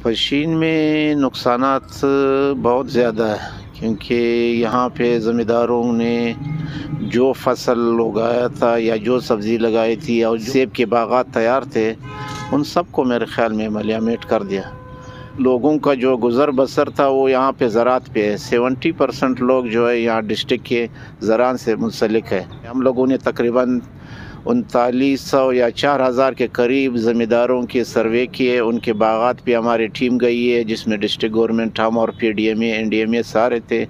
پشین میں نقصانات بہت زیادہ ہے، کیونکہ یہاں پہ زمینداروں نے جو فصل اگایا تھا یا جو سبزی لگائی تھی اور سیب کے باغات تیار تھے، ان سب کو میرے خیال میں ملیامٹ کر دیا۔ لوگوں کا جو گزر بسر تھا وہ یہاں پہ زراعت پہ ہے۔ 70% لوگ جو ہے یہاں ڈسٹرکٹ کے زراعت سے منسلک ہے۔ ہم لوگوں نے تقریباً 3900 یا 4000 کے قریب زمینداروں کے سروے کیے، ان کے باغات پہ ہماری ٹیم گئی ہے، جس میں ڈسٹرکٹ گورنمنٹ ہم اور پی ڈی ایم اے این ڈی ایم اے سارے تھے۔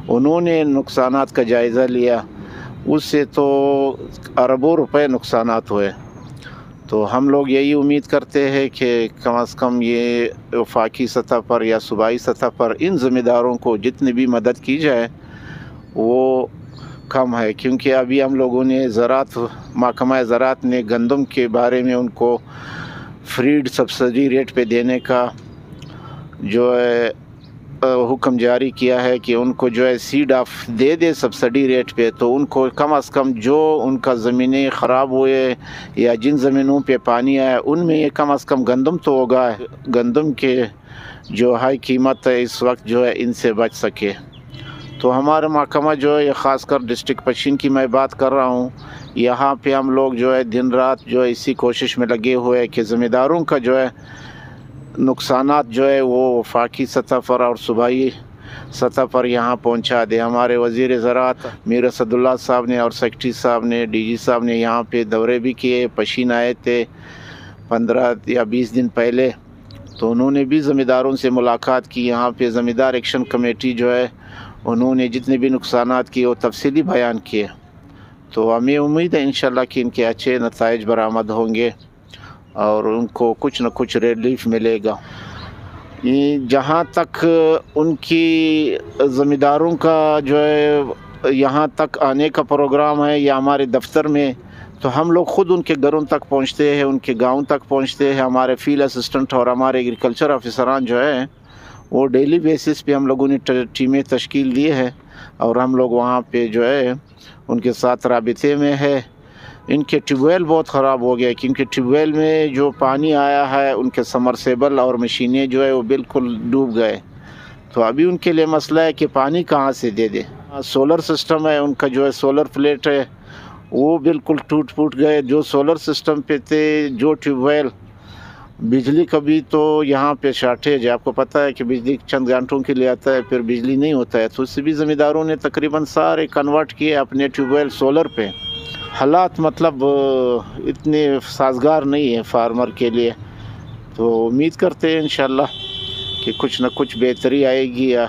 انہوں نے نقصانات کا جائزہ لیا، اس سے تو اربوں روپے نقصانات ہوئے۔ تو ہم لوگ یہی امید کرتے ہیں کہ کم از کم یہ وفاقی سطح پر یا صوبائی سطح پر ان زمینداروں کو جتنی بھی مدد کی جائے وہ کم ہے، کیونکہ ابھی ہم لوگوں نے محکمہ زراعت نے گندم کے بارے میں ان کو فریڈ سبسڈی ریٹ پہ دینے کا جو ہے حکم جاری کیا ہے کہ ان کو جو ہے seed of the subsidy rate پہ، تو ان کو کم از کم جو ان کا زمینیں خراب ہوئے یا جن زمینوں پہ پانی آیا ان میں یہ کم از کم گندم تو ہوگا، گندم کے جو ہائی قیمت ہے اس وقت جو ہے ان سے بچ سکے۔ تو ہمارا محکمہ جو ہے خاص کر ڈسٹرکٹ پشین کی میں بات کر رہا ہوں، یہاں پہ ہم لوگ جو ہے دن رات جو ہے اسی کوشش میں لگے ہوئے ہیں کہ زمینداروں کا جو ہے نقصانات جو ہے وہ وفاقی سطح پر اور صوبائی سطح پر یہاں پہنچا دے۔ ہمارے وزیر زراعت میر اسد اللہ صاحب نے اور سیکرٹری صاحب نے، ڈی جی صاحب نے یہاں پہ دورے بھی کیے، پشین آئے تھے 15 یا 20 دن پہلے، تو انہوں نے بھی زمینداروں سے ملاقات کی۔ یہاں پہ زمیندار ایکشن کمیٹی جو ہے انہوں نے جتنے بھی نقصانات کیے وہ تفصیلی بیان کیے، تو ہمیں امید ہے انشاءاللہ کہ ان کے اچھے نتائج برآمد ہوں گے اور ان کو کچھ نہ کچھ ریلیف ملے گا۔ جہاں تک ان کی زمینداروں کا جو ہے یہاں تک آنے کا پروگرام ہے یا ہمارے دفتر میں، تو ہم لوگ خود ان کے گھروں تک پہنچتے ہیں، ان کے گاؤں تک پہنچتے ہیں۔ ہمارے فیلڈ اسسٹنٹ اور ہمارے ایگریکلچر آفیسران جو ہے وہ ڈیلی بیسس پہ ہم لوگوں نے ٹیمیں تشکیل دی ہے اور ہم لوگ وہاں پہ جو ہے ان کے ساتھ رابطے میں ہے۔ ان کے ٹیوب ویل بہت خراب ہو گیا، کیونکہ ٹیوب ویل میں جو پانی آیا ہے ان کے سمرسیبل اور مشینیں جو ہے وہ بالکل ڈوب گئے، تو ابھی ان کے لیے مسئلہ ہے کہ پانی کہاں سے دے۔ سولر سسٹم ہے ان کا، جو ہے سولر پلیٹ ہے وہ بالکل ٹوٹ پھوٹ گئے۔ جو سولر سسٹم پہ تھے، جو ٹیوب ویل، بجلی کا بھی تو یہاں پہ شارٹیج ہے، آپ کو پتہ ہے کہ بجلی چند گھنٹوں کے لیے آتا ہے پھر بجلی نہیں ہوتا ہے، تو اس سے بھی زمینداروں نے تقریباً سارے کنورٹ کیے اپنے ٹیوب ویل سولر پہ۔ حالات مطلب اتنے سازگار نہیں ہے فارمر کے لیے، تو امید کرتے ہیں انشاءاللہ کہ کچھ نہ کچھ بہتری آئے گی یا